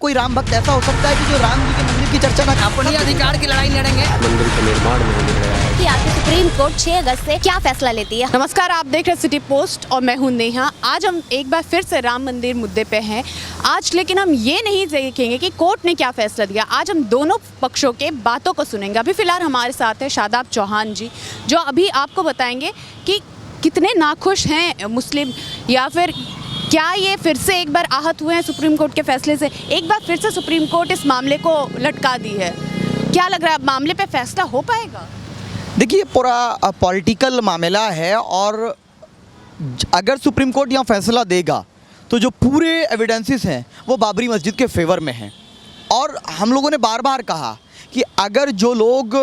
कोई राम भक्त ऐसा हो सकता है कि जो राम जी के मंदिर की चर्चा ना करे? अपने अधिकार की लड़ाई लड़ेंगे। मंदिर के निर्माण में मिल रहा है कि आखिर सुप्रीम कोर्ट 6 अगस्त से क्या फैसला लेती है। नमस्कार, आप देख रहे हैं सिटी पोस्ट और मैं हूं नेहा। आज हम एक बार फिर से राम मंदिर मुद्दे पे हैं आज, लेकिन हम ये नहीं देखेंगे कि कोर्ट ने क्या फैसला दिया। आज हम दोनों पक्षों के बातों को सुनेंगे। अभी फिलहाल हमारे साथ है शादाब चौहान जी, जो अभी आपको बताएंगे कि कितने नाखुश हैं मुस्लिम, या फिर क्या ये फिर से एक बार आहत हुए हैं सुप्रीम कोर्ट के फैसले से। एक बार फिर से सुप्रीम कोर्ट इस मामले को लटका दी है। क्या लग रहा है, मामले पे फैसला हो पाएगा? देखिए, पूरा पॉलिटिकल मामला है और अगर सुप्रीम कोर्ट यहाँ फैसला देगा तो जो पूरे एविडेंसेस हैं वो बाबरी मस्जिद के फेवर में हैं। और हम लोगों ने बार बार कहा कि अगर जो लोग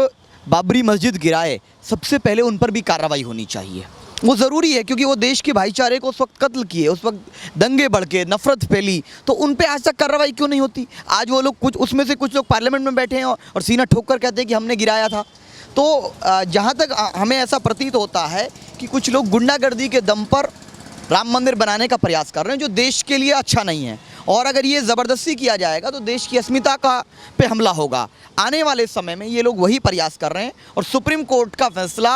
बाबरी मस्जिद गिराए, सबसे पहले उन पर भी कार्रवाई होनी चाहिए। वो ज़रूरी है क्योंकि वो देश के भाईचारे को उस वक्त कत्ल किए, उस वक्त दंगे भड़के, नफरत फैली, तो उन पे आज तक कार्रवाई क्यों नहीं होती? आज वो लोग कुछ उसमें से कुछ लोग पार्लियामेंट में बैठे हैं और सीना ठोक कर कहते हैं कि हमने गिराया था। तो जहाँ तक हमें ऐसा प्रतीत होता है कि कुछ लोग गुंडागर्दी के दम पर राम मंदिर बनाने का प्रयास कर रहे हैं, जो देश के लिए अच्छा नहीं है। और अगर ये ज़बरदस्ती किया जाएगा तो देश की अस्मिता का पे हमला होगा। आने वाले समय में ये लोग वही प्रयास कर रहे हैं और सुप्रीम कोर्ट का फैसला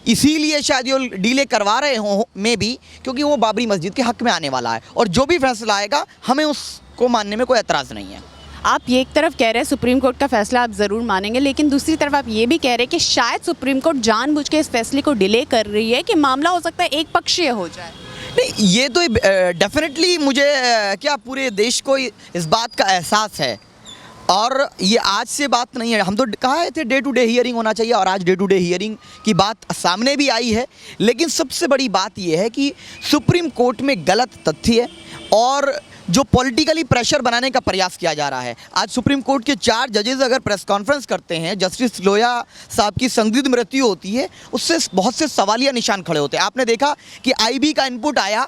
इसीलिए शायद ये डिले करवा रहे हों में भी, क्योंकि वो बाबरी मस्जिद के हक़ में आने वाला है और जो भी फैसला आएगा हमें उसको मानने में कोई एतराज़ नहीं है। आप ये एक तरफ कह रहे हैं सुप्रीम कोर्ट का फैसला आप ज़रूर मानेंगे, लेकिन दूसरी तरफ आप ये भी कह रहे हैं कि शायद सुप्रीम कोर्ट जानबूझ के इस फैसले को डिले कर रही है कि मामला हो सकता है एक पक्षीय हो जाए। नहीं, ये तो डेफिनेटली मुझे क्या पूरे देश को इस बात का एहसास है और ये आज से बात नहीं है। हम तो कहा थे डे टू डे हियरिंग होना चाहिए और आज डे टू डे हियरिंग की बात सामने भी आई है। लेकिन सबसे बड़ी बात ये है कि सुप्रीम कोर्ट में गलत तथ्य है और जो पॉलिटिकली प्रेशर बनाने का प्रयास किया जा रहा है। आज सुप्रीम कोर्ट के 4 जजेस अगर प्रेस कॉन्फ्रेंस करते हैं, जस्टिस लोया साहब की संदिग्ध मृत्यु होती है, उससे बहुत से सवालिया निशान खड़े होते हैं। आपने देखा कि आईबी का इनपुट आया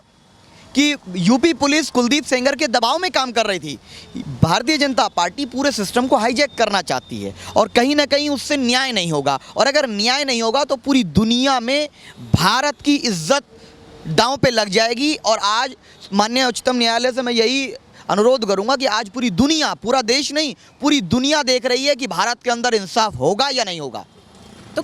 कि यूपी पुलिस कुलदीप सेंगर के दबाव में काम कर रही थी। भारतीय जनता पार्टी पूरे सिस्टम को हाईजैक करना चाहती है और कहीं ना कहीं उससे न्याय नहीं होगा, और अगर न्याय नहीं होगा तो पूरी दुनिया में भारत की इज्जत दांव पे लग जाएगी। और आज माननीय उच्चतम न्यायालय से मैं यही अनुरोध करूंगा कि आज पूरी दुनिया, पूरा देश नहीं, पूरी दुनिया देख रही है कि भारत के अंदर इंसाफ होगा या नहीं होगा। तो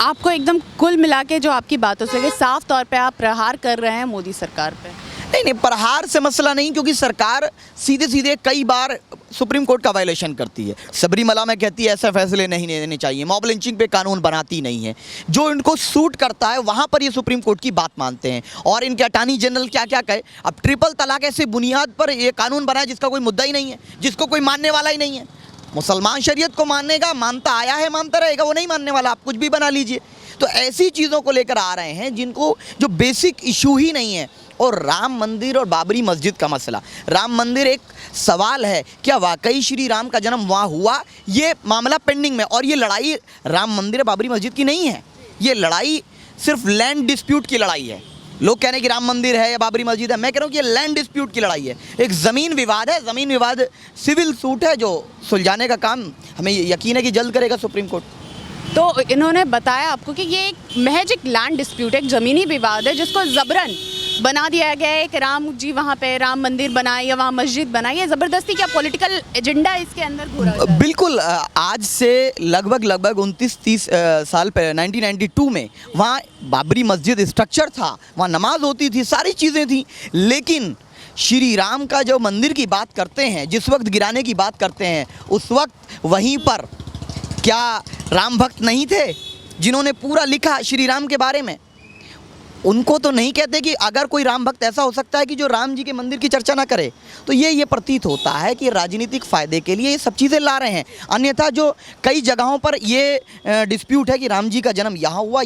आपको एकदम कुल मिला के जो आपकी बातों से साफ तौर पे आप प्रहार कर रहे हैं मोदी सरकार पे? नहीं, प्रहार से मसला नहीं, क्योंकि सरकार सीधे सीधे कई बार सुप्रीम कोर्ट का वायलेशन करती है। सबरीमला में कहती है ऐसे फैसले नहीं लेने चाहिए, मॉब लिंचिंग पे कानून बनाती नहीं है। जो इनको सूट करता है वहाँ पर ये सुप्रीम कोर्ट की बात मानते हैं। और इनके अटॉर्नी जनरल क्या क्या कहे। अब ट्रिपल तलाक ऐसे बुनियाद पर ये कानून बनाए जिसका कोई मुद्दा ही नहीं है, जिसको कोई मानने वाला ही नहीं है। मुसलमान शरीयत को मानेगा, मानता आया है, मानता रहेगा, वो नहीं मानने वाला, आप कुछ भी बना लीजिए। तो ऐसी चीज़ों को लेकर आ रहे हैं जिनको, जो बेसिक इशू ही नहीं है। और राम मंदिर और बाबरी मस्जिद का मसला, राम मंदिर एक सवाल है, क्या वाकई श्री राम का जन्म वहाँ हुआ? ये मामला पेंडिंग में। और ये लड़ाई राम मंदिर बाबरी मस्जिद की नहीं है, ये लड़ाई सिर्फ लैंड डिस्प्यूट की लड़ाई है। लोग कह रहे हैं कि राम मंदिर है या बाबरी मस्जिद है, मैं कह रहा हूँ कि ये लैंड डिस्प्यूट की लड़ाई है। एक ज़मीन विवाद है, ज़मीन विवाद सिविल सूट है जो सुलझाने का काम हमें यकीन है कि जल्द करेगा सुप्रीम कोर्ट। तो इन्होंने बताया आपको कि ये एक महज एक लैंड डिस्प्यूट है, एक ज़मीनी विवाद है जिसको ज़बरन बना दिया गया है कि राम जी वहाँ पे राम मंदिर बनाए या वहाँ मस्जिद बनाए। ये ज़बरदस्ती क्या पॉलिटिकल एजेंडा इसके अंदर घुरा हुआ है? बिल्कुल। आज से लगभग 29-30 साल पहले 1992 में वहाँ बाबरी मस्जिद स्ट्रक्चर था, वहाँ नमाज होती थी, सारी चीज़ें थी। लेकिन श्री राम का जो मंदिर की बात करते हैं, जिस वक्त गिराने की बात करते हैं, उस वक्त वहीं पर क्या राम भक्त नहीं थे जिन्होंने पूरा लिखा श्री राम के बारे में? उनको तो नहीं कहते कि अगर कोई राम भक्त ऐसा हो सकता है कि जो राम जी के मंदिर की चर्चा ना करे। तो ये प्रतीत होता है कि राजनीतिक फ़ायदे के लिए ये सब चीज़ें ला रहे हैं। अन्यथा जो कई जगहों पर ये डिस्प्यूट है कि राम जी का जन्म यहाँ हुआ,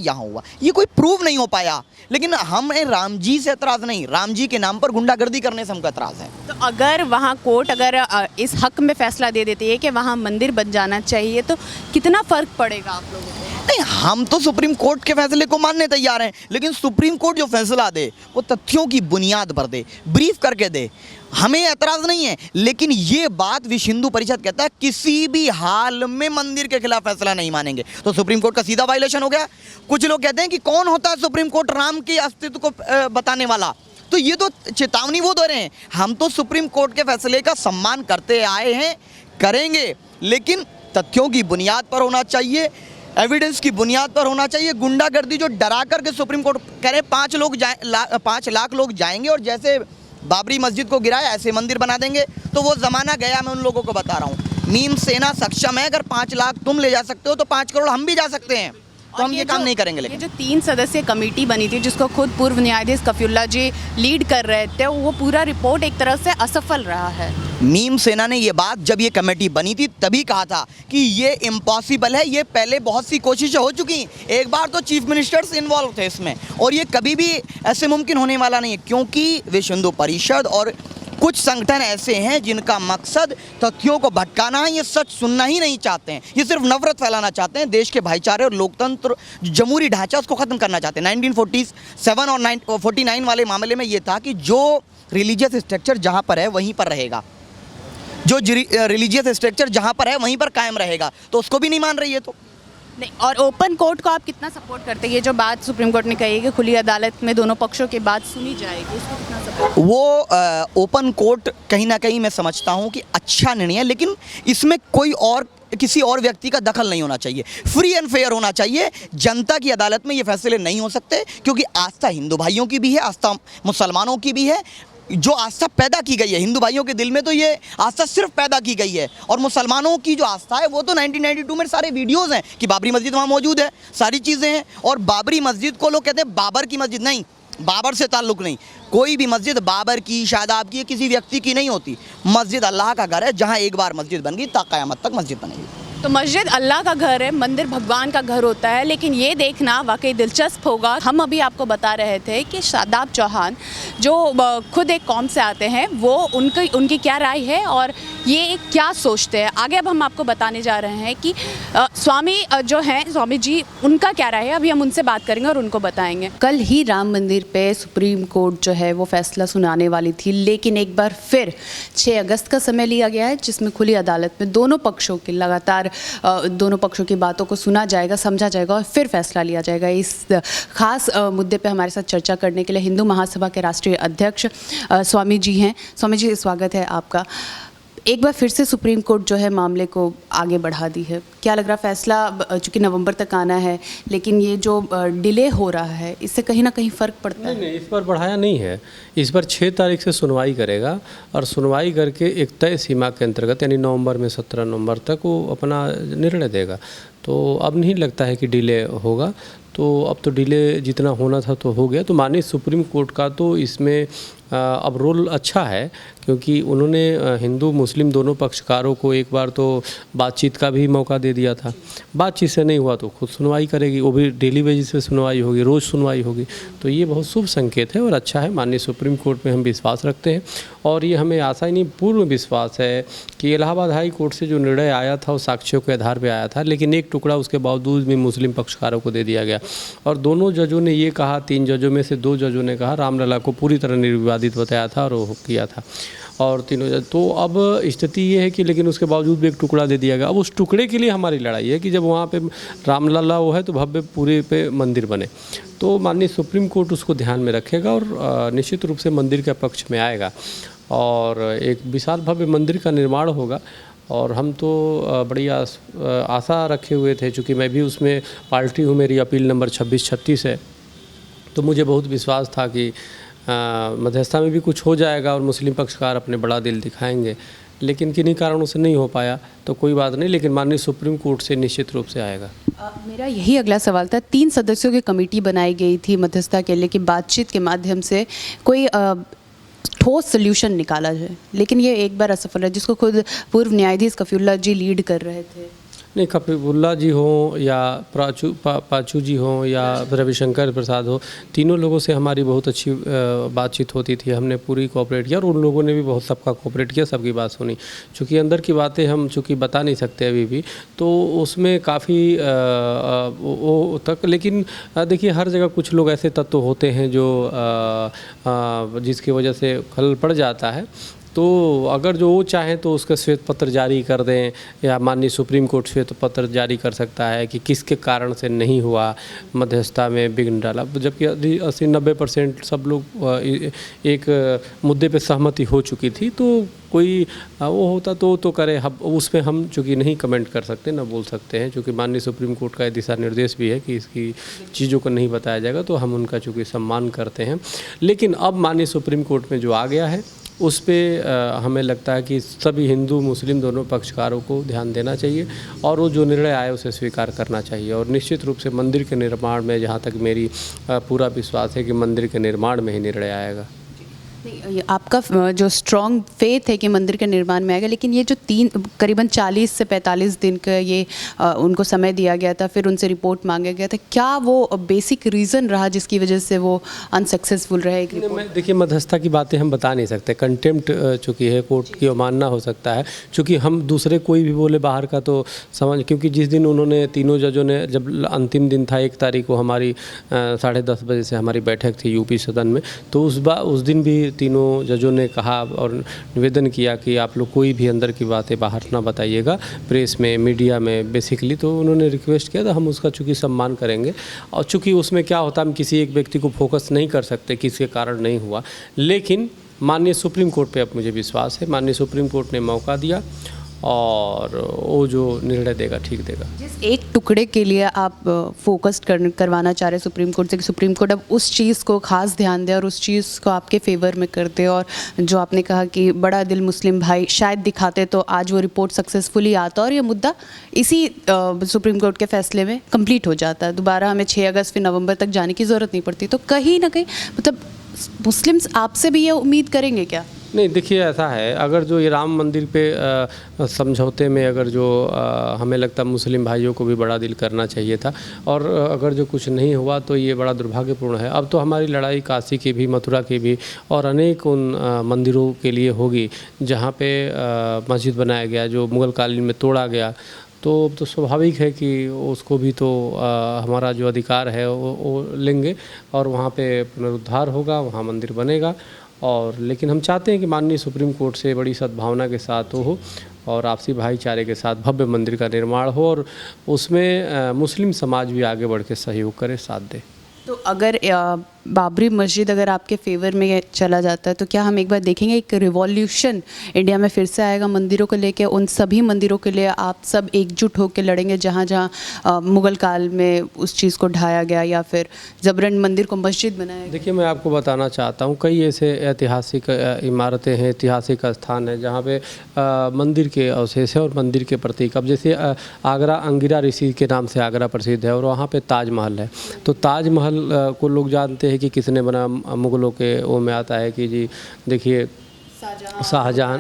ये कोई प्रूव नहीं हो पाया। लेकिन हमें राम जी से एतराज़ नहीं, राम जी के नाम पर गुंडागर्दी करने से हमको एतराज़ है। तो अगर वहाँ कोर्ट अगर इस हक में फैसला दे देती है कि वहाँ मंदिर बन जाना चाहिए, तो कितना फ़र्क पड़ेगा आप लोगों को? नहीं, हम तो सुप्रीम कोर्ट के फैसले को मानने तैयार हैं, लेकिन सुप्रीम कोर्ट जो फैसला दे वो तथ्यों की बुनियाद पर दे, ब्रीफ करके दे। हमें एतराज़ नहीं है, लेकिन ये बात विश्व हिंदू परिषद कहता है किसी भी हाल में मंदिर के खिलाफ फैसला नहीं मानेंगे। तो सुप्रीम कोर्ट का सीधा वायलेशन हो गया। कुछ लोग कहते हैं कि कौन होता है सुप्रीम कोर्ट राम के अस्तित्व को बताने वाला? तो ये तो चेतावनी वो दे रहे हैं, हम तो सुप्रीम कोर्ट के फैसले का सम्मान करते आए हैं, करेंगे, लेकिन तथ्यों की बुनियाद पर होना चाहिए, एविडेंस की बुनियाद पर होना चाहिए। गुंडागर्दी जो डरा करके सुप्रीम कोर्ट कह रहे 5 लाख लोग जाएंगे और जैसे बाबरी मस्जिद को गिराया ऐसे मंदिर बना देंगे, तो वो ज़माना गया। मैं उन लोगों को बता रहा हूँ, मीम सेना सक्षम है, अगर 5 लाख तुम ले जा सकते हो तो 5 करोड़ हम भी जा सकते हैं, तो हम ये काम नहीं करेंगे। लेकिन ये जो 3 सदस्यीय कमेटी बनी थी जिसको खुद पूर्व न्यायाधीश कफीउल्लाह जी लीड कर रहे थे, वो पूरा रिपोर्ट एक तरह से असफल रहा है। मीम सेना ने ये बात जब ये कमेटी बनी थी तभी कहा था कि ये इम्पॉसिबल है, ये पहले बहुत सी कोशिशें हो चुकी, एक बार तो चीफ मिनिस्टर्स इन्वॉल्व थे इसमें, और ये कभी भी ऐसे मुमकिन होने वाला नहीं है, क्योंकि विश्व हिंदू परिषद और कुछ संगठन ऐसे हैं जिनका मकसद तथ्यों को भटकाना है, ये सच सुनना ही नहीं चाहते हैं, ये सिर्फ नफरत फैलाना चाहते हैं, देश के भाईचारे और लोकतंत्र जमहूरी ढांचा उसको ख़त्म करना चाहते हैं। 1947 और 49 वाले मामले में ये था कि जो रिलीजियस स्ट्रक्चर जहाँ पर है वहीं पर रहेगा, जो रिलीजियस स्ट्रक्चर जहाँ पर है वहीं पर कायम रहेगा, तो उसको भी नहीं मान रही है। तो नहीं, और ओपन कोर्ट को आप कितना सपोर्ट करते हैं? ये जो बात सुप्रीम कोर्ट ने कही है कि खुली अदालत में दोनों पक्षों की बात सुनी जाएगी, इसको कितना सपोर्ट? वो ओपन कोर्ट कहीं ना कहीं मैं समझता हूँ कि अच्छा निर्णय है, लेकिन इसमें कोई और किसी और व्यक्ति का दखल नहीं होना चाहिए, फ्री एंड फेयर होना चाहिए। जनता की अदालत में ये फैसले नहीं हो सकते, क्योंकि आस्था हिंदू भाइयों की भी है, आस्था मुसलमानों की भी है। जो आस्था पैदा की गई है हिंदू भाइयों के दिल में, तो ये आस्था सिर्फ पैदा की गई है, और मुसलमानों की जो आस्था है वो तो 1992 में सारे वीडियोज़ हैं कि बाबरी मस्जिद वहाँ मौजूद है, सारी चीज़ें हैं। और बाबरी मस्जिद को लोग कहते हैं बाबर की मस्जिद, नहीं, बाबर से ताल्लुक़ नहीं, कोई भी मस्जिद बाबर की, शादाब की, किसी व्यक्ति की नहीं होती। मस्जिद अल्लाह का घर है, जहाँ एक बार मस्जिद बन गई ता क़यामत तक मस्जिद बनेगी। तो मस्जिद अल्लाह का घर है, मंदिर भगवान का घर होता है, लेकिन ये देखना वाकई दिलचस्प होगा। हम अभी आपको बता रहे थे कि शादाब चौहान जो खुद एक कौम से आते हैं, वो उनकी क्या राय है और ये क्या सोचते हैं। आगे अब हम आपको बताने जा रहे हैं कि स्वामी जो हैं, स्वामी जी, उनका क्या राय है। अभी हम उनसे बात करेंगे और उनको बताएंगे। कल ही राम मंदिर पे सुप्रीम कोर्ट जो है वो फैसला सुनाने वाली थी, लेकिन एक बार फिर 6 अगस्त का समय लिया गया है, जिसमें खुली अदालत में दोनों पक्षों की लगातार दोनों पक्षों की बातों को सुना जाएगा, समझा जाएगा और फिर फैसला लिया जाएगा। इस खास मुद्दे पे हमारे साथ चर्चा करने के लिए हिंदू महासभा के राष्ट्रीय अध्यक्ष स्वामी जी हैं। स्वामी जी, स्वागत है आपका। एक बार फिर से सुप्रीम कोर्ट जो है मामले को आगे बढ़ा दी है, क्या लग रहा? फैसला चूँकि नवंबर तक आना है, लेकिन ये जो डिले हो रहा है इससे कहीं ना कहीं फ़र्क पड़ता है? नहीं, इस पर बढ़ाया नहीं है। इस पर 6 तारीख से सुनवाई करेगा और सुनवाई करके एक तय सीमा के अंतर्गत, यानी नवंबर में 17 नवंबर तक वो अपना निर्णय देगा। तो अब नहीं लगता है कि डिले होगा। तो अब तो डिले जितना होना था तो हो गया। तो माननीय सुप्रीम कोर्ट का तो इसमें अब रोल अच्छा है, क्योंकि उन्होंने हिंदू मुस्लिम दोनों पक्षकारों को एक बार तो बातचीत का भी मौका दे दिया था। बातचीत से नहीं हुआ तो खुद सुनवाई करेगी, वो भी डेली बेसिस पे सुनवाई होगी, रोज़ सुनवाई होगी। तो ये बहुत शुभ संकेत है और अच्छा है। माननीय सुप्रीम कोर्ट में हम विश्वास रखते हैं, और ये हमें आशा ही नहीं पूर्ण विश्वास है कि इलाहाबाद हाई कोर्ट से जो निर्णय आया था वो साक्ष्यों के आधार पर आया था, लेकिन एक टुकड़ा उसके बावजूद भी मुस्लिम पक्षकारों को दे दिया गया। और दोनों जजों ने ये कहा, 3 जजों में से 2 जजों ने कहा रामलला को पूरी तरह निर्विवादित बताया था और वो किया था, और तीनों जज। तो अब स्थिति ये है कि लेकिन उसके बावजूद भी एक टुकड़ा दे दिया गया। अब उस टुकड़े के लिए हमारी लड़ाई है कि जब वहाँ पे रामलला वो है तो भव्य पूरे पे मंदिर बने। तो माननीय सुप्रीम कोर्ट उसको ध्यान में रखेगा और निश्चित रूप से मंदिर के पक्ष में आएगा और एक विशाल भव्य मंदिर का निर्माण होगा। और हम तो बड़ी आशा रखे हुए थे, चूँकि मैं भी उसमें पार्टी हूँ, मेरी अपील नंबर 2636 है, तो मुझे बहुत विश्वास था कि मध्यस्थता में भी कुछ हो जाएगा और मुस्लिम पक्षकार अपने बड़ा दिल दिखाएंगे, लेकिन किन्हीं कारणों से नहीं हो पाया। तो कोई बात नहीं, लेकिन माननीय सुप्रीम कोर्ट से निश्चित रूप से आएगा। मेरा यही अगला सवाल था। 3 सदस्यों की कमेटी बनाई गई थी मध्यस्थता के लिए कि बातचीत के माध्यम से कोई ठोस सोल्यूशन निकाला जाए, लेकिन ये एक बार असफल है, जिसको खुद पूर्व न्यायाधीश कफीउल्लाह जी लीड कर रहे थे। नहीं, कफीउल्लाह जी हों या पाचू जी हों या रविशंकर प्रसाद हो, तीनों लोगों से हमारी बहुत अच्छी बातचीत होती थी। हमने पूरी कोऑपरेट किया और उन लोगों ने भी बहुत सबका कोऑपरेट किया, सबकी बात सुनी। चूँकि अंदर की बातें हम चूँकि बता नहीं सकते अभी भी, तो उसमें काफ़ी वो तक। लेकिन देखिए, हर जगह कुछ लोग ऐसे तत्व होते हैं जो जिसकी वजह से खलल पड़ जाता है। तो अगर जो वो चाहें तो उसका श्वेत पत्र जारी कर दें, या माननीय सुप्रीम कोर्ट श्वेत पत्र जारी कर सकता है कि किसके कारण से नहीं हुआ, मध्यस्थता में विघ्न डाला। जबकि 80-90% सब लोग एक मुद्दे पे सहमति हो चुकी थी, तो कोई वो होता तो करे। उस पर हम चूँकि नहीं कमेंट कर सकते, ना बोल सकते हैं, चूँकि माननीय सुप्रीम कोर्ट का दिशा निर्देश भी है कि इसकी चीज़ों को नहीं बताया जाएगा, तो हम उनका चूँकि सम्मान करते हैं। लेकिन अब माननीय सुप्रीम कोर्ट में जो आ गया है उस पर हमें लगता है कि सभी हिंदू मुस्लिम दोनों पक्षकारों को ध्यान देना चाहिए और वो जो निर्णय आए उसे स्वीकार करना चाहिए। और निश्चित रूप से मंदिर के निर्माण में, जहाँ तक मेरी पूरा विश्वास है कि मंदिर के निर्माण में ही निर्णय आएगा। नहीं, ये आपका जो स्ट्रॉन्ग फेथ है कि मंदिर के निर्माण में आएगा, लेकिन ये जो करीबन 40 से 45 दिन का ये उनको समय दिया गया था, फिर उनसे रिपोर्ट मांगा गया था, क्या वो बेसिक रीज़न रहा जिसकी वजह से वो अनसक्सेसफुल रहे? एक रिपोर्ट देखिए, मध्यस्थता की बातें हम बता नहीं सकते, कंटेम्प्ट चूँकि है कोर्ट की अवमानना हो सकता है, चूँकि हम दूसरे कोई भी बोले बाहर का तो समझ, क्योंकि जिस दिन उन्होंने तीनों जजों ने, जब अंतिम दिन था 1 तारीख को, हमारी 10:30 बजे से हमारी बैठक थी यूपी सदन में, तो उस दिन भी तीनों जजों ने कहा और निवेदन किया कि आप लोग कोई भी अंदर की बातें बाहर ना बताइएगा, प्रेस में, मीडिया में बेसिकली। तो उन्होंने रिक्वेस्ट किया, तो हम उसका चूँकि सम्मान करेंगे। और चूँकि उसमें क्या होता है, हम किसी एक व्यक्ति को फोकस नहीं कर सकते कि इसके कारण नहीं हुआ, लेकिन माननीय सुप्रीम कोर्ट पे अब मुझे विश्वास है। माननीय सुप्रीम कोर्ट ने मौका दिया और वो जो निर्णय देगा ठीक देगा। जिस एक टुकड़े के लिए आप फोकस करवाना चाह रहे हैं सुप्रीम कोर्ट से कि सुप्रीम कोर्ट अब उस चीज़ को खास ध्यान दे और उस चीज़ को आपके फेवर में कर दे, और जो आपने कहा कि बड़ा दिल मुस्लिम भाई शायद दिखाते तो आज वो रिपोर्ट सक्सेसफुली आता और ये मुद्दा इसी सुप्रीम कोर्ट के फैसले में कंप्लीट हो जाता है। दोबारा हमें 6 अगस्त फिर नवंबर तक जाने की ज़रूरत नहीं पड़ती। तो कहीं ना कहीं मतलब मुस्लिम्स आपसे भी ये उम्मीद करेंगे क्या? नहीं, देखिए ऐसा है, अगर जो ये राम मंदिर पे समझौते में अगर जो हमें लगता है मुस्लिम भाइयों को भी बड़ा दिल करना चाहिए था, और अगर जो कुछ नहीं हुआ तो ये बड़ा दुर्भाग्यपूर्ण है। अब तो हमारी लड़ाई काशी की भी, मथुरा की भी और अनेक उन मंदिरों के लिए होगी जहाँ पे मस्जिद बनाया गया जो मुग़ल कालीन में तोड़ा गया। तो स्वाभाविक है कि उसको भी तो हमारा जो अधिकार है वो लेंगे और वहाँ पे पुनरुद्धार होगा, वहाँ मंदिर बनेगा। और लेकिन हम चाहते हैं कि माननीय सुप्रीम कोर्ट से बड़ी सद्भावना के साथ हो और आपसी भाईचारे के साथ भव्य मंदिर का निर्माण हो और उसमें मुस्लिम समाज भी आगे बढ़ के सहयोग करे, साथ दे। तो अगर बाबरी मस्जिद अगर आपके फेवर में चला जाता है तो क्या हम एक बार देखेंगे एक रिवॉल्यूशन इंडिया में फिर से आएगा मंदिरों को लेके? उन सभी मंदिरों के लिए आप सब एकजुट होकर लड़ेंगे जहाँ जहाँ मुग़ल काल में उस चीज़ को ढाया गया या फिर जबरन मंदिर को मस्जिद बनाया गया? देखिए, मैं आपको बताना चाहता हूँ, कई ऐसे ऐतिहासिक इमारतें हैं, ऐतिहासिक स्थान है जहाँ पे मंदिर के अवशेष है और मंदिर के प्रतीक। अब जैसे आगरा अंगिरा ऋषि के नाम से आगरा प्रसिद्ध है और वहाँ पे ताजमहल है। तो ताजमहल को लोग जानते हैं कि किसने बना, मुग़लों के वो में आता है कि जी देखिए शाहजहां,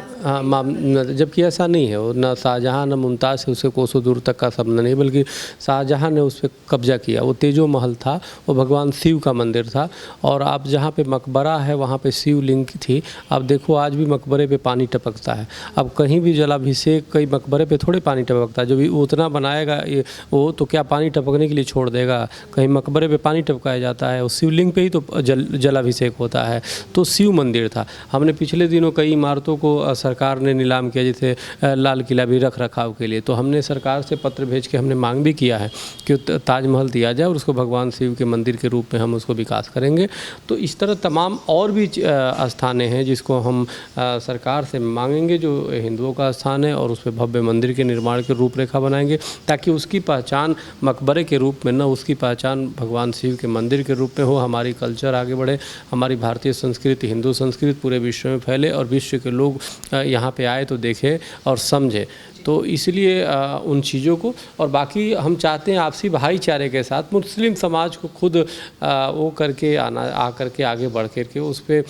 जबकि ऐसा नहीं है। वो ना शाहजहां ना मुमताज़ से उससे कोसों दूर तक का संबंध नहीं, बल्कि शाहजहां ने उस पर कब्जा किया। वो तेजो महल था, वो भगवान शिव का मंदिर था। और आप जहाँ पे मकबरा है वहाँ पे शिवलिंग थी। अब देखो आज भी मकबरे पे पानी टपकता है। अब कहीं भी जलाभिषेक, कई मकबरे पे थोड़े पानी टपकता है। जो भी उतना बनाएगा ये वो तो क्या पानी टपकने के लिए छोड़ देगा? कहीं मकबरे पे पानी टपकाया जाता है, उस शिवलिंग पे ही तो जलाभिषेक होता है। तो शिव मंदिर था। हमने पिछले दिनों कई इमारतों को सरकार ने नीलाम किया, जैसे लाल किला भी रख रखाव के लिए। तो हमने सरकार से पत्र भेज के हमने मांग भी किया है कि ताजमहल दिया जाए और उसको भगवान शिव के मंदिर के रूप में हम उसको विकास करेंगे। तो इस तरह तमाम और भी स्थानें हैं जिसको हम सरकार से मांगेंगे जो हिंदुओं का स्थान है, और उस पर भव्य मंदिर के निर्माण की रूपरेखा बनाएंगे ताकि उसकी पहचान मकबरे के रूप में न, उसकी पहचान भगवान शिव के मंदिर के रूप में हो। हमारी कल्चर आगे बढ़े, हमारी भारतीय संस्कृति, हिंदू संस्कृति पूरे विश्व में फैले और विश्व के लोग यहाँ पे आए तो देखें और समझे। तो इसलिए उन चीज़ों को, और बाकी हम चाहते हैं आपसी भाईचारे के साथ मुस्लिम समाज को खुद वो करके आ करके आगे बढ़ करके उस पर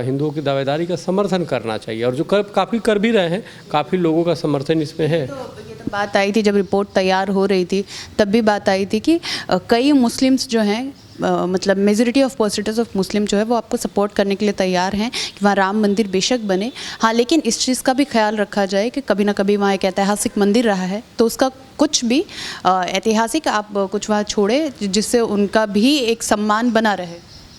हिंदुओं की दावेदारी का समर्थन करना चाहिए, और जो काफ़ी कर भी रहे हैं, काफ़ी लोगों का समर्थन इसमें है। तो ये तो बात आई थी जब रिपोर्ट तैयार हो रही थी, तब भी बात आई थी कि कई मुस्लिम्स जो हैं, मतलब majority of percentage of Muslim जो है वो आपको सपोर्ट करने के लिए तैयार हैं कि वहाँ राम मंदिर बेशक बने। हाँ, लेकिन इस चीज़ का भी ख्याल रखा जाए कि कभी ना कभी वहाँ एक ऐतिहासिक मंदिर रहा है, तो उसका कुछ भी ऐतिहासिक आप कुछ वहाँ छोड़े जिससे उनका भी एक सम्मान बना रहे।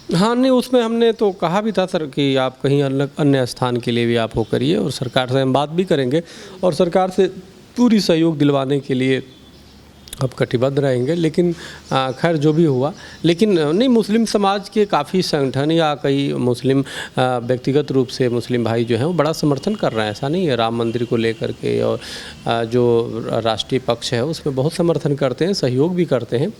हाँ नहीं, उसमें हमने तो कहा भी था सर कि आप कहीं अलग अन्य स्थान के लिए भी आप वो करिए, और सरकार से हम बात भी करेंगे और सरकार से पूरी सहयोग दिलवाने के लिए अब कटिबद्ध रहेंगे। लेकिन खैर जो भी हुआ, लेकिन नहीं, मुस्लिम समाज के काफ़ी संगठन या कई मुस्लिम व्यक्तिगत रूप से मुस्लिम भाई जो हैं वो बड़ा समर्थन कर रहे हैं, ऐसा नहीं है। राम मंदिर को लेकर के और जो राष्ट्रीय पक्ष है उसमें बहुत समर्थन करते हैं, सहयोग भी करते हैं।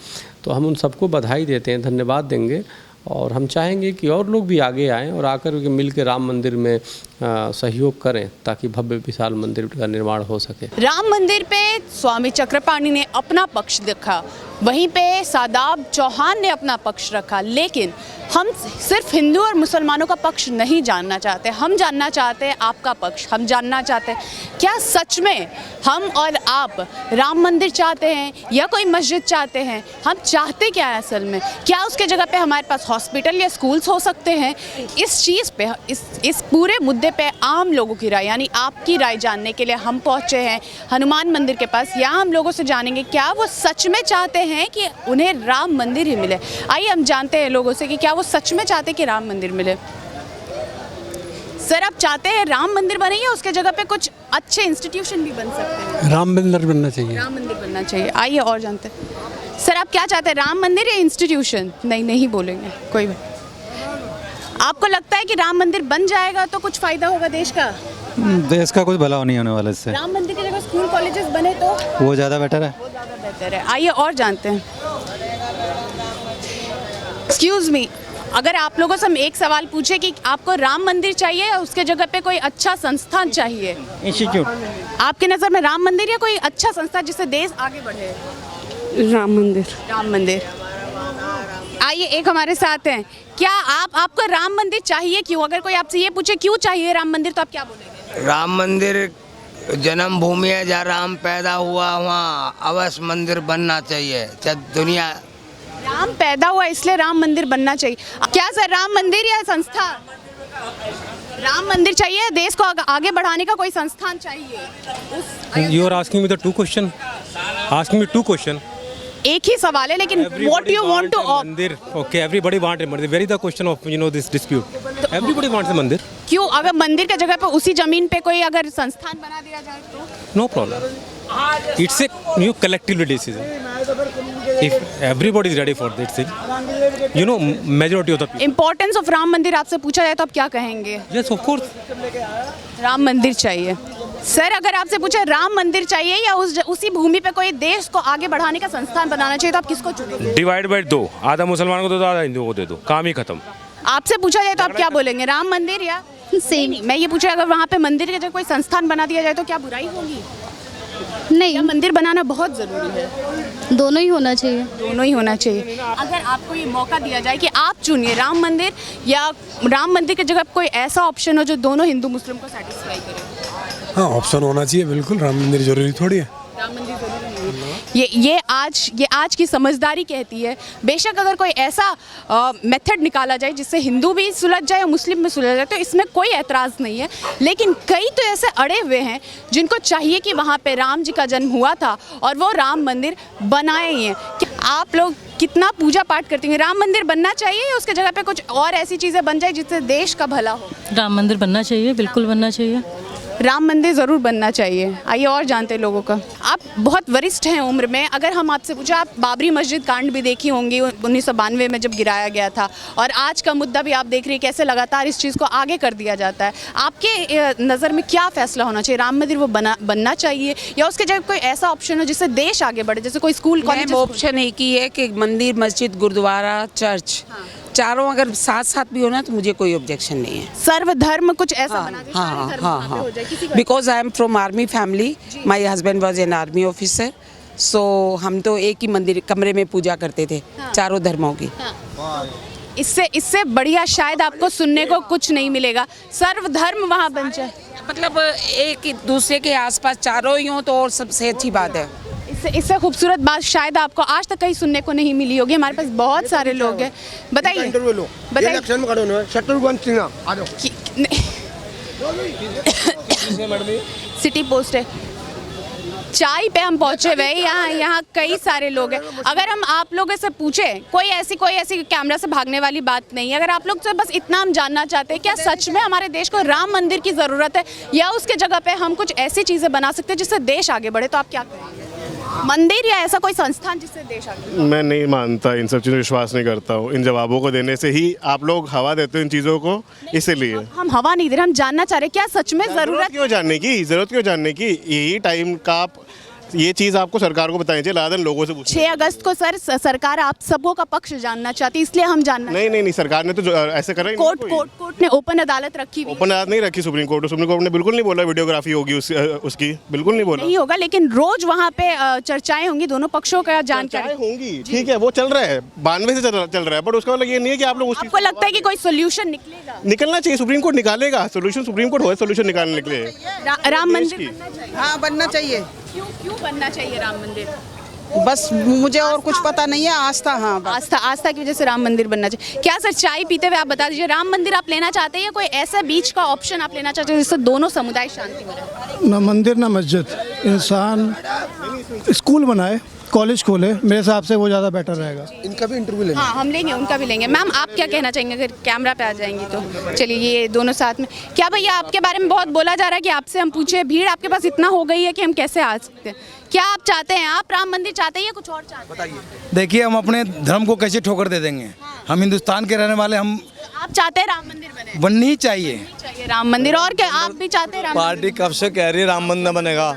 तो हम उन सबको बधाई देते हैं, धन्यवाद देंगे, और हम चाहेंगे कि और लोग भी आगे आएँ और आकर के मिल के राम मंदिर में सहयोग करें ताकि भव्य विशाल मंदिर का निर्माण हो सके। राम मंदिर पे स्वामी चक्रपाणी ने अपना पक्ष रखा, वहीं पे शादाब चौहान ने अपना पक्ष रखा, लेकिन हम सिर्फ हिंदू और मुसलमानों का पक्ष नहीं जानना चाहते, हम जानना चाहते हैं आपका पक्ष। हम जानना चाहते हैं क्या सच में हम और आप राम मंदिर चाहते हैं या कोई मस्जिद चाहते हैं? हम चाहते क्या है असल में? क्या उसके जगह पे हमारे पास हॉस्पिटल या स्कूल्स हो सकते हैं? इस चीज़ पे, इस पूरे मुद्दे पे आम लोगों की राय यानी आपकी राय जानने के लिए हम पहुंचे हैं हनुमान मंदिर के पास। यहाँ हम लोगों से जानेंगे क्या वो सच में चाहते हैं कि उन्हें राम मंदिर ही मिले। आइए हम जानते हैं लोगों से कि क्या वो सच में चाहते हैं कि राम मंदिर मिले। सर, आप चाहते हैं राम मंदिर बने या उसके जगह पे कुछ अच्छे इंस्टीट्यूशन भी बन सकते हैं? राम मंदिर बनना चाहिए। राम मंदिर बनना चाहिए। आइए और जानते हैं। सर, आप क्या चाहते हैं, राम मंदिर या इंस्टीट्यूशन? नहीं बोलेंगे, कोई बात। आपको लगता है कि राम मंदिर बन जाएगा तो कुछ फायदा होगा देश का? देश का कुछ भला नहीं होने वाला इससे। राम मंदिर की जगह स्कूल कॉलेजेस बने तो वो ज़्यादा बेटर है। वो ज़्यादा बेहतर है। आइए और जानते हैं। एक्सक्यूज़ मी, अगर आप लोगों से हम एक सवाल पूछे कि आपको राम मंदिर चाहिए या उसके जगह पे कोई अच्छा संस्थान चाहिए? इंस्टीट्यूट। आपके नज़र में राम मंदिर या कोई अच्छा संस्था जिससे देश आगे बढ़े? राम मंदिर। राम मंदिर। आइए एक हमारे साथ हैं। क्या आपको राम मंदिर चाहिए, क्यों? अगर कोई आपसे ये पूछे क्यों चाहिए राम मंदिर तो आप क्या बोलेंगे? राम मंदिर जन्म भूमि है, जहाँ राम पैदा हुआ वहाँ अवश्य मंदिर बनना चाहिए। चाहे दुनिया राम पैदा हुआ इसलिए राम मंदिर बनना चाहिए। क्या सर, राम मंदिर या संस्था? राम मंदिर चाहिए, देश को आगे बढ़ाने का कोई संस्थान चाहिए? You are asking me the two question. Asking me two question. एक ही सवाल है, लेकिन what you want to मंदिर. Okay, everybody want a मंदिर. Where is the question of this dispute? Everybody wants a मंदिर. क्यों? अगर मंदिर के जगह पे उसी जमीन पे कोई अगर संस्थान बना दिया जाए तो? No problem. It's a new collectively decision. If everybody is ready for that thing, majority of the people. Importance of Ram मंदिर आपसे पूछा जाए तो आप क्या कहेंगे? Yes, of course. राम मंदिर चाहिए। सर, अगर आपसे पूछे राम मंदिर चाहिए या उसी भूमि पे कोई देश को आगे बढ़ाने का संस्थान बनाना चाहिए तो आप किसको चुनेंगे? डिवाइड बाय दो, आधा मुसलमान को दे दो, आधा हिंदुओं को दे दो, काम ही खत्म। आपसे पूछा जाए तो आप क्या बोलेंगे, राम मंदिर या सेम। मैं ये पूछा, अगर वहाँ पे मंदिर के जगह कोई संस्थान बना दिया जाए तो क्या बुराई होगी? नहीं, या मंदिर बनाना बहुत ज़रूरी है? दोनों ही होना चाहिए। दोनों ही होना चाहिए। अगर आपको ये मौका दिया जाए कि आप चुनिए राम मंदिर या राम मंदिर की जगह कोई ऐसा ऑप्शन हो जो दोनों हिंदू मुस्लिम को सेटिस्फाई करे? हाँ, ऑप्शन होना चाहिए बिल्कुल। राम मंदिर जरूरी थोड़ी है। राम मंदिर जरूरी नहीं है। ये आज की समझदारी कहती है। बेशक अगर कोई ऐसा मेथड निकाला जाए जिससे हिंदू भी सुलझ जाए और मुस्लिम भी सुलझ जाए तो इसमें कोई एतराज़ नहीं है, लेकिन कई तो ऐसे अड़े हुए हैं जिनको चाहिए कि वहाँ पे राम जी का जन्म हुआ था और वो राम मंदिर बनाए ही हैं। आप लोग कितना पूजा पाठ करती हैं? राम मंदिर बनना चाहिए या उसके जगह पे कुछ और ऐसी चीज़ें बन जाए जिससे देश का भला हो? राम मंदिर बनना चाहिए, बिल्कुल बनना चाहिए। राम मंदिर ज़रूर बनना चाहिए। आइए और जानते हैं लोगों का। आप बहुत वरिष्ठ हैं उम्र में, अगर हम आपसे पूछे, आप बाबरी मस्जिद कांड भी देखी होंगी 1992 में जब गिराया गया था, और आज का मुद्दा भी आप देख रही हैं कैसे लगातार इस चीज़ को आगे कर दिया जाता है। आपके नज़र में क्या फ़ैसला होना चाहिए? राम मंदिर वो बनना चाहिए या उसके जगह कोई ऐसा ऑप्शन हो जिससे देश आगे बढ़े, जैसे कोई स्कूल कॉलेज? ऑप्शन एक ही है कि मंदिर, मस्जिद, गुरुद्वारा, चर्च, चारों अगर साथ साथ भी होना तो मुझे कोई ऑब्जेक्शन नहीं है। सर्वधर्म कुछ ऐसा बना दे, हाँ। Because I am from army family, my husband was an army officer, so हम तो एक ही मंदिर कमरे में पूजा करते थे, चारों धर्मों की। इससे बढ़िया शायद आपको सुनने को कुछ नहीं मिलेगा। सर्वधर्म वहाँ बन जाए, मतलब एक दूसरे के आसपास चारों ही हों तो और सबसे अच्छी बात है। इससे खूबसूरत बात शायद आपको आज तक कहीं सुनने को नहीं मिली होगी। हमारे पास बहुत सारे लोग हैं। बताइए। सिटी पोस्ट है। चाय पे हम पहुंचे हुए हैं। यहाँ कई सारे लोग हैं। अगर हम आप लोगों से पूछे, कोई ऐसी कैमरा से भागने वाली बात नहीं है। अगर आप लोग से बस इतना हम जानना चाहते हैं, क्या सच में हमारे देश को राम मंदिर की ज़रूरत है, या उसके जगह पे हम कुछ ऐसी चीज़ें बना सकते हैं जिससे देश आगे बढ़े, तो आप क्या करेंगे? मंदिर या ऐसा कोई संस्थान जिससे देश आगे? मैं नहीं मानता, इन सब चीज़ों में विश्वास नहीं करता हूँ। इन जवाबों को देने से ही आप लोग हवा देते हो इन चीज़ों को, इसीलिए। हम हवा नहीं दे रहे, हम जानना चाह रहे हैं क्या सच में ज़रूरत क्यों जानने की, ज़रूरत क्यों जानने की? यही टाइम का आप ये चीज़ आपको सरकार को बतानी चाहिए, ज़्यादा लोगों से पूछना। 6 अगस्त को सर सरकार आप सबों का पक्ष जानना चाहती है, इसलिए हम जानना। नहीं, सरकार ने तो ऐसे करा ही नहीं। कोर्ट ने ओपन अदालत रखी हुई। ओपन अदालत नहीं रखी सुप्रीम कोर्ट ने बिल्कुल नहीं बोला वीडियोग्राफी होगी उसकी, बिल्कुल नहीं बोला। नहीं होगा, लेकिन रोज वहाँ पे चर्चाएं होंगी, दोनों पक्षों का जानकारी होंगी। ठीक है, वो चल रहा है, 92 से चल रहा है, बट उसका मतलब ये नहीं है कि आप लोग आपको लगता है कि कोई सोल्यूशन निकलेगा? निकलना चाहिए, सुप्रीम कोर्ट निकालेगा सोल्यूशन, सुप्रीम कोर्ट हो सोल्यूशन निकालने के लिए। राम मंदिर बनना चाहिए। हाँ, बनना चाहिए। क्यों बनना चाहिए राम मंदिर? बस मुझे और कुछ पता नहीं है, आस्था। हाँ, आस्था की वजह से राम मंदिर बनना चाहिए। क्या सर, चाय पीते हुए आप बता दीजिए, राम मंदिर आप लेना चाहते हैं या कोई ऐसा बीच का ऑप्शन आप लेना चाहते हैं जिससे दोनों समुदाय शांति में रहे? ना मंदिर ना मस्जिद, इंसान स्कूल बनाए, कॉलेज खोले, मेरे हिसाब से वो ज़्यादा बेटर रहेगा। इनका भी इंटरव्यू लेंगे। हाँ, हम लेंगे, उनका भी लेंगे। मैम, आप क्या कहना चाहेंगे अगर कैमरा पे आ जाएंगी तो? चलिए, ये दोनों साथ में। क्या भैया, आपके बारे में बहुत बोला जा रहा है कि आपसे हम पूछे, भीड़ आपके पास इतना हो गई है कि हम कैसे आ सकते हैं? क्या आप चाहते हैं? आप राम मंदिर चाहते हैं या कुछ और चाहते हैं? बताइए। देखिए, हम अपने धर्म को कैसे ठोकर दे देंगे? हम हिंदुस्तान के रहने वाले, हम आप चाहते हैं राम मंदिर बने? बननी ही चाहिए राम मंदिर। और क्या आप भी चाहते हैं राम पार्टी कब से कह रही है राम मंदिर बनेगा,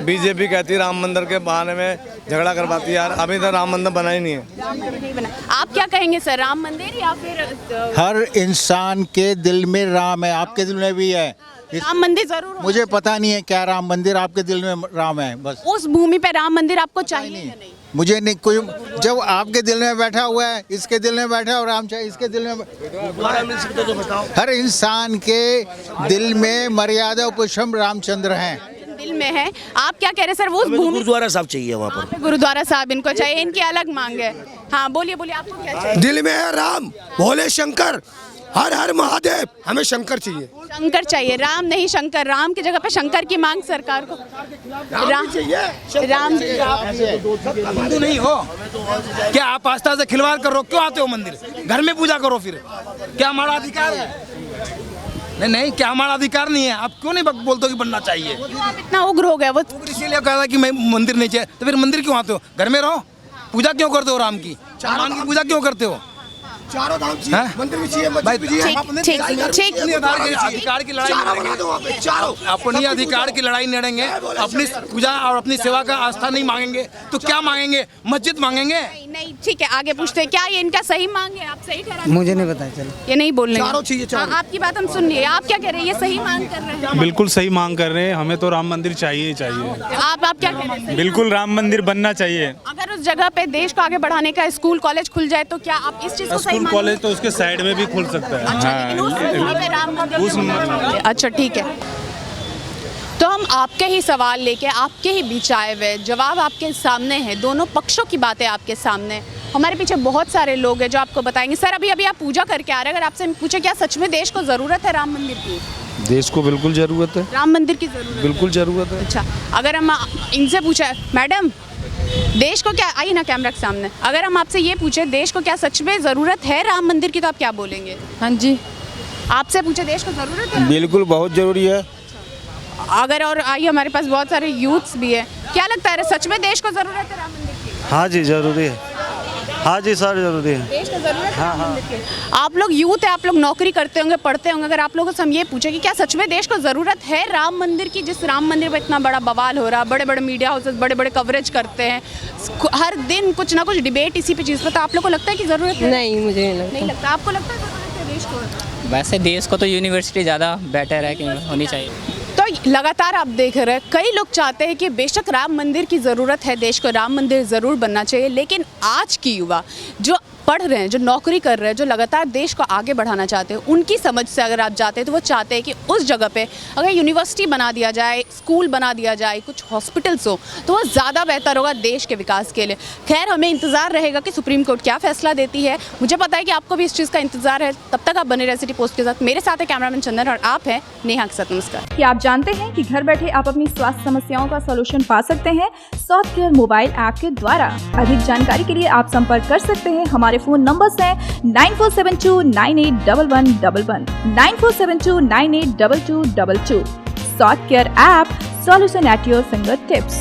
बीजेपी कहती है राम मंदिर के बहाने में झगड़ा करवाती है। यार, अभी तक राम मंदिर बना ही नहीं है। नहीं बना। आप क्या कहेंगे सर, राम मंदिर या फिर? हर इंसान के दिल में राम है, आपके दिल में भी है। राम मंदिर जरूर होना मुझे पता नहीं है क्या राम मंदिर आपके दिल में राम है, बस उस भूमि पे राम मंदिर आपको चाहिए या नहीं? मुझे नहीं कोई, जब आपके दिल में बैठा हुआ है, इसके दिल में बैठा है, और राम चाहिए इसके दिल में। हर इंसान के दिल में मर्यादा पुरुषोत्तम रामचंद्र हैं। दिल में है। आप क्या कह रहे हैं सर? वो गुरुद्वारा साहब चाहिए वहाँ पर। गुरुद्वारा साहब इनको चाहिए, इनकी अलग मांग है। हाँ, बोलिए आपको क्या चाहिए? दिल में है राम, भोले शंकर, हर हर महादेव, हमें शंकर चाहिए। शंकर चाहिए, राम नहीं शंकर। राम की जगह पे शंकर की मांग सरकार को। राम हिंदू नहीं हो क्या? आप आस्था से खिलवाड़ करो, क्यों आते हो मंदिर? घर में पूजा करो फिर। क्या हमारा अधिकार है? नहीं, क्या हमारा अधिकार नहीं है? आप क्यों नहीं बोलते हो कि बनना चाहिए? आप इतना उग्र हो गया? वो इसीलिए कहा था कि मैं मंदिर नहीं चाहिए, तो फिर मंदिर क्यों आते हो? घर में रहो, पूजा क्यों करते हो? राम की, हनुमान की पूजा क्यों करते हो? चारों धाम चाहिए, मंदिर भी चाहिए, मस्जिद भी चाहिए। अधिकार की लड़ाई अपनी अधिकार की लड़ाई लड़ेंगे, अपनी पूजा और अपनी सेवा का आस्था नहीं मांगेंगे तो क्या मांगेंगे? मस्जिद मांगेंगे? नहीं, ठीक है, आगे पूछते हैं। क्या ये इनका सही मांग है? आप सही ठहरा? मुझे नहीं पता, चलो। ये नहीं बोल रहे चारों चाहिए, चारों। आपकी बात हम सुन रहे हैं। आप क्या कह रहे हैं? ये सही मांग कर रहे हैं? बिल्कुल सही मांग कर रहे हैं, हमें तो राम मंदिर चाहिए आप क्या कह रहे हैं? बिल्कुल राम मंदिर बनना चाहिए। अगर उस जगह पे देश को आगे बढ़ाने का स्कूल कॉलेज खुल जाए तो क्या आप इस चीज को सही मानेंगे? कॉलेज तो उसके साइड में भी खुल सकता है। अच्छा, ठीक है। तो हम आपके ही सवाल लेके आपके ही बीच आए हुए, जवाब आपके सामने है, दोनों पक्षों की बातें आपके सामने। हमारे पीछे बहुत सारे लोग हैं जो आपको बताएंगे। सर, अभी आप पूजा करके आ रहे हैं, अगर आपसे पूछे क्या सच में देश को ज़रूरत है राम मंदिर की? देश को बिल्कुल ज़रूरत है, राम मंदिर की ज़रूरत? बिल्कुल ज़रूरत है। अच्छा, अगर हम इनसे पूछे, मैडम देश को क्या, आइए ना कैमरा के सामने, अगर हम आपसे ये पूछे देश को क्या सच में ज़रूरत है राम मंदिर की, तो आप क्या बोलेंगे? हाँ जी, आपसे पूछे देश को ज़रूरत है? बिल्कुल, बहुत ज़रूरी है। अगर और आइए, हमारे पास बहुत सारे यूथ्स भी है, क्या लगता है सच में देश को ज़रूरत है राम मंदिर की? हाँ जी, ज़रूरी है। हाँ जी सर, जरूरी है। देश को ज़रूरत है राम मंदिर की। आप लोग यूथ है, आप लोग नौकरी करते होंगे, पढ़ते होंगे, अगर आप लोगों से हम ये पूछे कि क्या सच में देश को ज़रूरत है राम मंदिर की? जिस राम मंदिर पर इतना बड़ा बवाल हो रहा, बड़े बड़े मीडिया हाउसेस बड़े बड़े कवरेज करते हैं, हर दिन कुछ ना कुछ डिबेट इसी पे चीज़ पर, तो आप लोग को लगता है कि ज़रूरत है? नहीं, मुझे नहीं लगता। आपको लगता है ज़रूरत है देश को? वैसे देश को तो यूनिवर्सिटी ज़्यादा बेटर है कि होनी चाहिए। तो लगातार आप देख रहे हैं, कई लोग चाहते हैं कि बेशक राम मंदिर की ज़रूरत है, देश को राम मंदिर ज़रूर बनना चाहिए, लेकिन आज की युवा जो पढ़ रहे हैं, जो नौकरी कर रहे हैं, जो लगातार देश को आगे बढ़ाना चाहते हैं, उनकी समझ से अगर आप जाते हैं तो वो चाहते हैं कि उस जगह पे अगर यूनिवर्सिटी बना दिया जाए, स्कूल बना दिया जाए, कुछ हॉस्पिटल्स हो, तो वो ज़्यादा बेहतर होगा देश के विकास के लिए। खैर, हमें इंतज़ार रहेगा कि सुप्रीम कोर्ट क्या फैसला देती है। मुझे पता है कि आपको भी इस चीज़ का इंतजार है। तब तक आप बने रहे सिटी पोस्ट के साथ। मेरे साथ है कैमरामैन चंदन और आप हैं नेहा के साथ। नमस्कार। क्या आप जानते हैं कि घर बैठे आप अपनी स्वास्थ्य समस्याओं का सॉल्यूशन पा सकते हैं सॉफ्ट केयर मोबाइल ऐप के द्वारा? अधिक जानकारी के लिए आप संपर्क कर सकते हैं। हमारे फोन नंबर्स हैं 9472981111, 9472982222। Soft care app, solution at your finger tips.